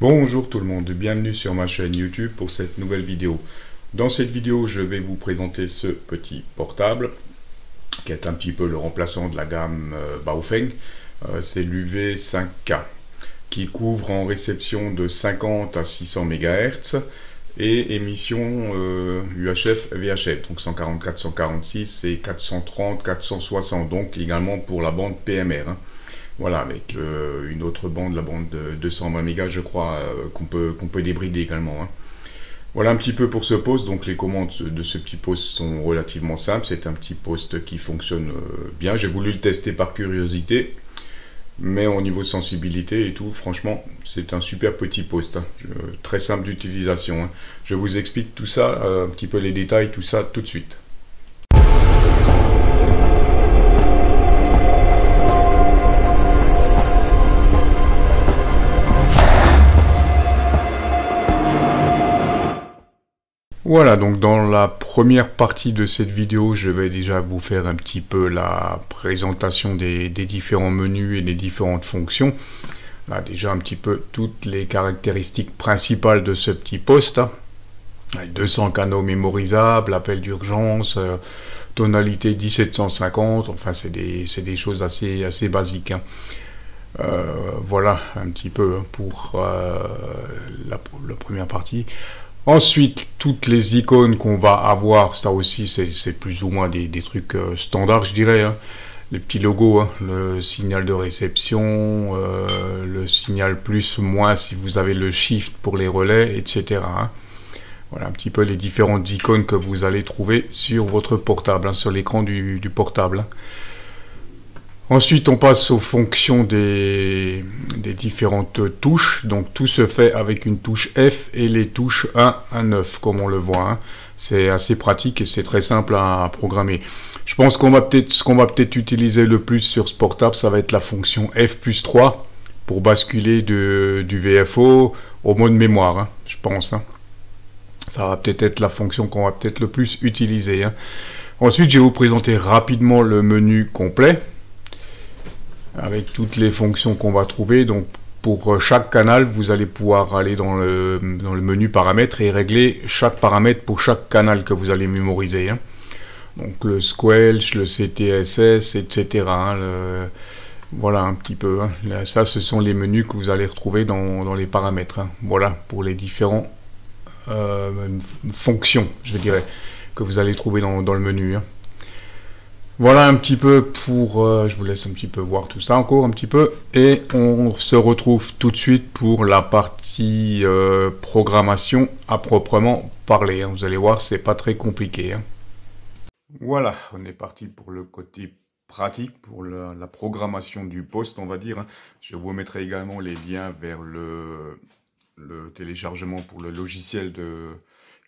Bonjour tout le monde, bienvenue sur ma chaîne YouTube pour cette nouvelle vidéo. Dans cette vidéo, je vais vous présenter ce petit portable qui est un petit peu le remplaçant de la gamme Baofeng. C'est l'UV5K qui couvre en réception de 50 à 600 MHz et émission UHF VHF, donc 144, 146 et 430, 460, donc également pour la bande PMR. Voilà, avec une autre bande, la bande de 220 MHz, je crois, qu'on peut débrider également. Voilà un petit peu pour ce poste. Donc les commandes de ce petit poste sont relativement simples. C'est un petit poste qui fonctionne bien. J'ai voulu le tester par curiosité, mais au niveau sensibilité et tout, franchement, c'est un super petit poste. Très simple d'utilisation. Je vous explique tout ça, un petit peu les détails, tout ça, tout de suite. Voilà, donc dans la première partie de cette vidéo, je vais déjà vous faire un petit peu la présentation des différents menus et des différentes fonctions. Là, déjà un petit peu toutes les caractéristiques principales de ce petit poste. Avec 200 canaux mémorisables, appel d'urgence, tonalité 1750, enfin c'est des choses assez basiques. Voilà un petit peu pour la première partie. Ensuite, toutes les icônes qu'on va avoir, ça aussi c'est plus ou moins des trucs standards, je dirais. Les petits logos, le signal de réception, le signal plus, moins si vous avez le shift pour les relais, etc. Voilà un petit peu les différentes icônes que vous allez trouver sur votre portable, sur l'écran du portable. Ensuite, on passe aux fonctions des différentes touches. Donc, tout se fait avec une touche F et les touches 1 à 9, comme on le voit. C'est assez pratique et c'est très simple à programmer. Je pense ce qu'on va peut-être utiliser le plus sur ce portable, ça va être la fonction F+3 pour basculer du VFO au mode mémoire, je pense. Ça va peut-être être la fonction qu'on va peut-être le plus utiliser. Ensuite, je vais vous présenter rapidement le menu complet, avec toutes les fonctions qu'on va trouver. Donc pour chaque canal, vous allez pouvoir aller dans le menu paramètres et régler chaque paramètre pour chaque canal que vous allez mémoriser. Donc le squelch, le CTSS, etc. Voilà un petit peu. Là, ça, ce sont les menus que vous allez retrouver dans les paramètres. Voilà pour les différentes fonctions, je dirais, que vous allez trouver dans le menu. Voilà un petit peu pour... je vous laisse un petit peu voir tout ça encore un petit peu. Et on se retrouve tout de suite pour la partie programmation à proprement parler. Vous allez voir, c'est pas très compliqué. Voilà, on est parti pour le côté pratique, pour la programmation du poste, on va dire. Je vous mettrai également les liens vers le téléchargement pour le logiciel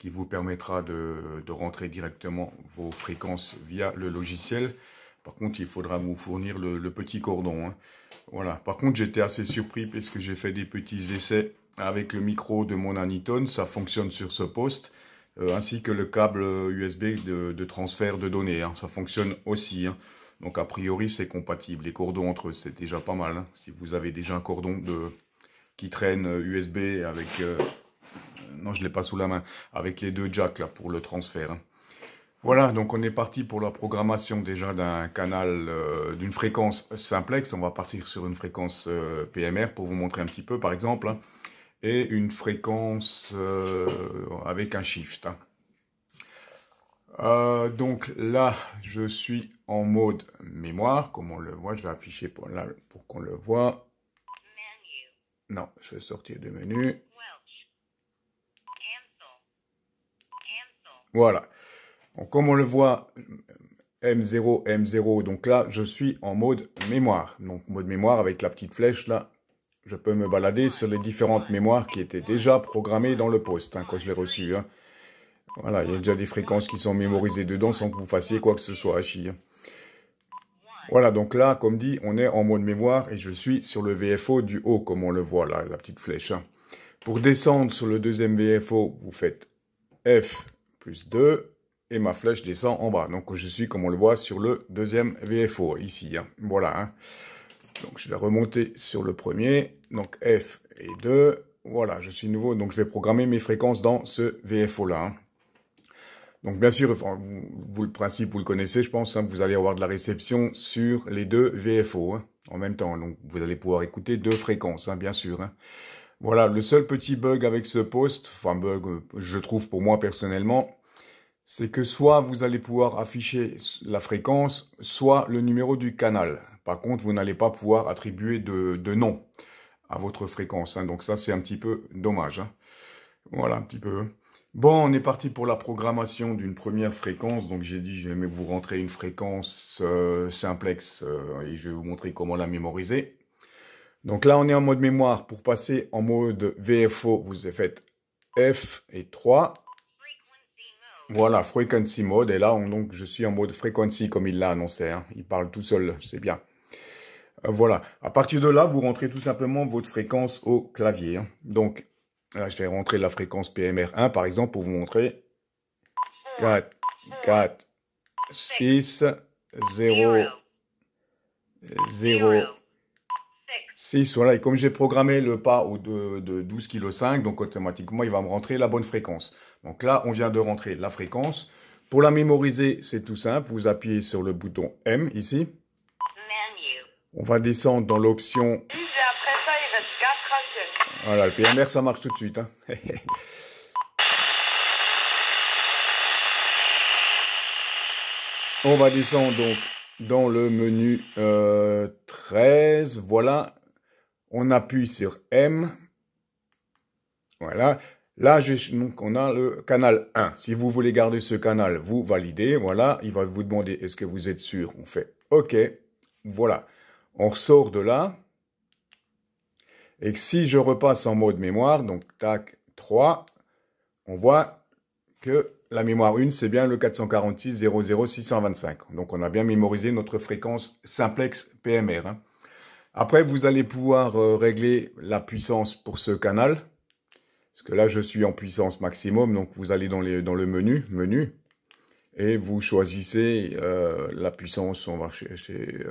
qui vous permettra de rentrer directement vos fréquences via le logiciel. Par contre, il faudra vous fournir le petit cordon. Voilà. Par contre, j'étais assez surpris parce que j'ai fait des petits essais avec le micro de mon Anytone. Ça fonctionne sur ce poste, ainsi que le câble USB de transfert de données. Ça fonctionne aussi. Donc, a priori, c'est compatible. Les cordons entre eux, c'est déjà pas mal. Si vous avez déjà un cordon qui traîne USB avec... non, je ne l'ai pas sous la main, avec les deux jacks là, pour le transfert. Voilà, donc on est parti pour la programmation déjà d'un canal, d'une fréquence simplex. On va partir sur une fréquence PMR pour vous montrer un petit peu, par exemple, et une fréquence avec un shift. Donc là, je suis en mode mémoire, comme on le voit. Je vais afficher pour qu'on le voit. Non, je vais sortir du menu. Voilà. Donc, comme on le voit, M0, M0. Donc là, je suis en mode mémoire. Donc, mode mémoire avec la petite flèche là. Je peux me balader sur les différentes mémoires qui étaient déjà programmées dans le poste quand je l'ai reçu. Voilà, il y a déjà des fréquences qui sont mémorisées dedans sans que vous fassiez quoi que ce soit. Voilà, donc là, comme dit, on est en mode mémoire et je suis sur le VFO du haut, comme on le voit là, la petite flèche. Pour descendre sur le deuxième VFO, vous faites F+2 et ma flèche descend en bas. Donc je suis, comme on le voit, sur le deuxième VFO ici. Voilà. Donc je vais remonter sur le premier. Donc F et 2. Voilà, je suis nouveau, donc je vais programmer mes fréquences dans ce VFO-là. Hein. Donc bien sûr, enfin, le principe, vous le connaissez, je pense, hein, vous allez avoir de la réception sur les deux VFO hein, en même temps. Donc vous allez pouvoir écouter deux fréquences, hein, bien sûr. Hein. Voilà, le seul petit bug avec ce post, enfin bug, je trouve pour moi personnellement, c'est que soit vous allez pouvoir afficher la fréquence, soit le numéro du canal. Par contre, vous n'allez pas pouvoir attribuer de nom à votre fréquence. Hein. Donc ça, c'est un petit peu dommage. Hein. Voilà, un petit peu. Bon, on est parti pour la programmation d'une première fréquence. Donc j'ai dit, je vais vous rentrer une fréquence simplex et je vais vous montrer comment la mémoriser. Donc là, on est en mode mémoire. Pour passer en mode VFO, vous faites F et 3. Voilà, Frequency Mode. Et là, donc, je suis en mode Frequency comme il l'a annoncé. Hein. Il parle tout seul, c'est bien. Voilà. À partir de là, vous rentrez tout simplement votre fréquence au clavier. Hein. Donc, là, je vais rentrer la fréquence PMR1, par exemple, pour vous montrer. 4, 4, 6, 0, 0, 6. Voilà. Et comme j'ai programmé le pas de 12,5 kg, donc automatiquement, il va me rentrer la bonne fréquence. Donc là, on vient de rentrer la fréquence. Pour la mémoriser, c'est tout simple. Vous appuyez sur le bouton M, ici. On va descendre dans l'option... Voilà, le PMR, ça marche tout de suite. Hein. On va descendre donc dans le menu 13. Voilà. On appuie sur M. Voilà. Là, donc, on a le canal 1. Si vous voulez garder ce canal, vous validez. Voilà. Il va vous demander, est-ce que vous êtes sûr? On fait OK. Voilà. On ressort de là. Et si je repasse en mode mémoire, donc tac, 3, on voit que la mémoire 1, c'est bien le 446.00.625. Donc on a bien mémorisé notre fréquence simplex PMR. Hein. Après, vous allez pouvoir régler la puissance pour ce canal. Parce que là, je suis en puissance maximum. Donc vous allez dans le menu. Et vous choisissez la puissance. On va chercher...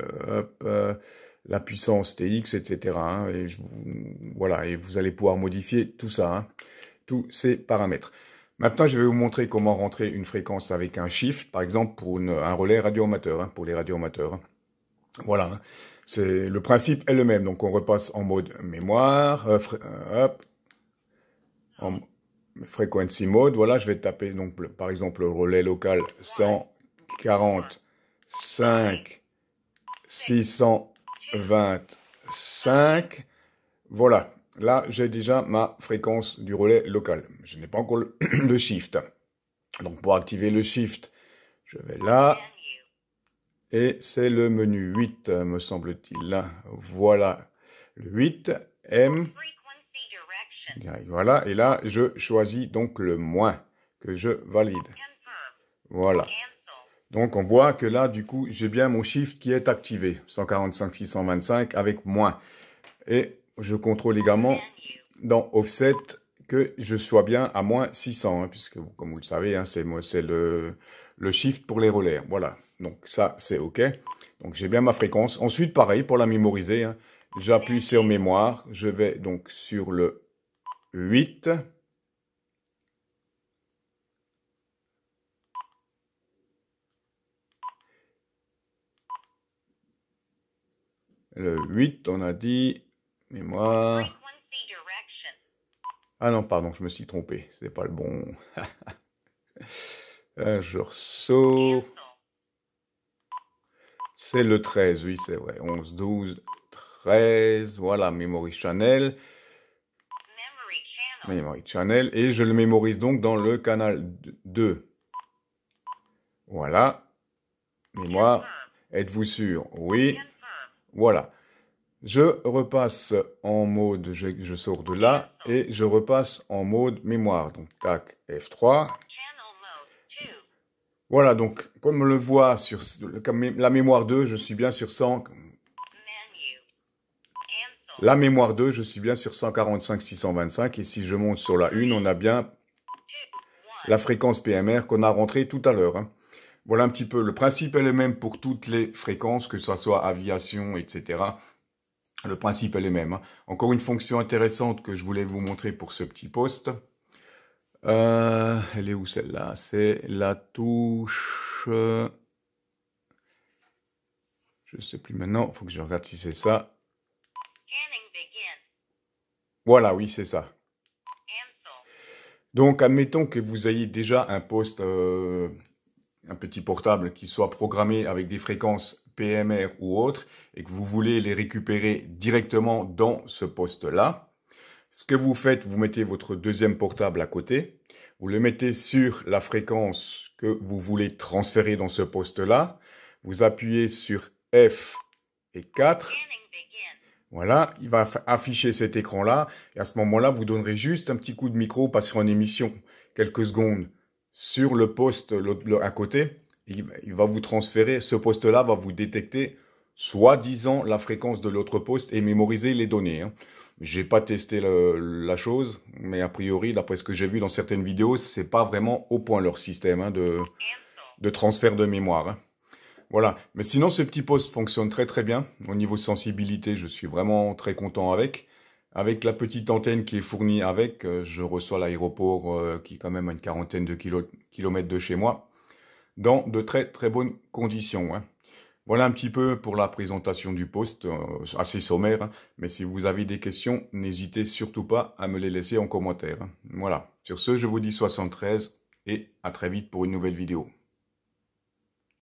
la puissance TX, etc. Hein, et voilà, et vous allez pouvoir modifier tout ça, hein, tous ces paramètres. Maintenant, je vais vous montrer comment rentrer une fréquence avec un shift, par exemple pour un relais radioamateur, hein, pour les radioamateurs. Hein. Voilà, hein. Le principe est le même. Donc, on repasse en mode mémoire, en frequency mode. Voilà, je vais taper donc par exemple le relais local 145 625, voilà, là j'ai déjà ma fréquence du relais local. Je n'ai pas encore le shift. Donc pour activer le shift, je vais là, et c'est le menu 8, me semble-t-il. Voilà, le 8, M, voilà, et là je choisis donc le moins, que je valide. Voilà. Donc, on voit que là, du coup, j'ai bien mon shift qui est activé. 145.625 avec moins. Et je contrôle également dans Offset que je sois bien à moins 600. Hein, puisque, comme vous le savez, hein, c'est le shift pour les relais. Voilà. Donc, ça, c'est OK. Donc, j'ai bien ma fréquence. Ensuite, pareil, pour la mémoriser, hein, j'appuie sur mémoire. Je vais donc sur le 8. Le 8, on a dit, mémoire. Ah non, pardon, je me suis trompé. C'est pas le bon. Je ressors. C'est le 13, oui, c'est vrai. 11, 12, 13. Voilà, Memory Channel. Memory Channel. Et je le mémorise donc dans le canal 2. Voilà. Mémoire. Êtes-vous sûr? Oui. Voilà. Je repasse en mode, je sors de là, et je repasse en mode mémoire. Donc, tac, F3. Voilà, donc, comme on le voit sur la mémoire 2, je suis bien sur 100. La mémoire 2, je suis bien sur 145.625. Et si je monte sur la 1, on a bien la fréquence PMR qu'on a rentrée tout à l'heure. Hein. Voilà un petit peu. Le principe est le même pour toutes les fréquences, que ce soit aviation, etc. Le principe est le même, hein. Encore une fonction intéressante que je voulais vous montrer pour ce petit poste. Elle est où celle-là? C'est la touche... je sais plus maintenant, il faut que je regarde si c'est ça. Voilà, oui, c'est ça. Donc, admettons que vous ayez déjà un poste, un petit portable qui soit programmé avec des fréquences PMR ou autres, et que vous voulez les récupérer directement dans ce poste-là. Ce que vous faites, vous mettez votre deuxième portable à côté, vous le mettez sur la fréquence que vous voulez transférer dans ce poste-là, vous appuyez sur F et 4, voilà, il va afficher cet écran-là, et à ce moment-là, vous donnerez juste un petit coup de micro, passer en émission quelques secondes sur le poste à côté, il va vous transférer, ce poste-là va vous détecter soi-disant la fréquence de l'autre poste et mémoriser les données, hein. J'ai pas testé la chose, mais a priori, d'après ce que j'ai vu dans certaines vidéos, c'est pas vraiment au point leur système, hein, de transfert de mémoire, hein. Voilà. Mais sinon, ce petit poste fonctionne très très bien. Au niveau sensibilité, je suis vraiment très content avec. Avec la petite antenne qui est fournie avec, je reçois l'aéroport qui est quand même à une quarantaine de kilomètres de chez moi, dans de très très bonnes conditions, hein. Voilà un petit peu pour la présentation du poste, assez sommaire, hein. Mais si vous avez des questions, n'hésitez surtout pas à me les laisser en commentaire, hein. Voilà. Sur ce, je vous dis 73 et à très vite pour une nouvelle vidéo.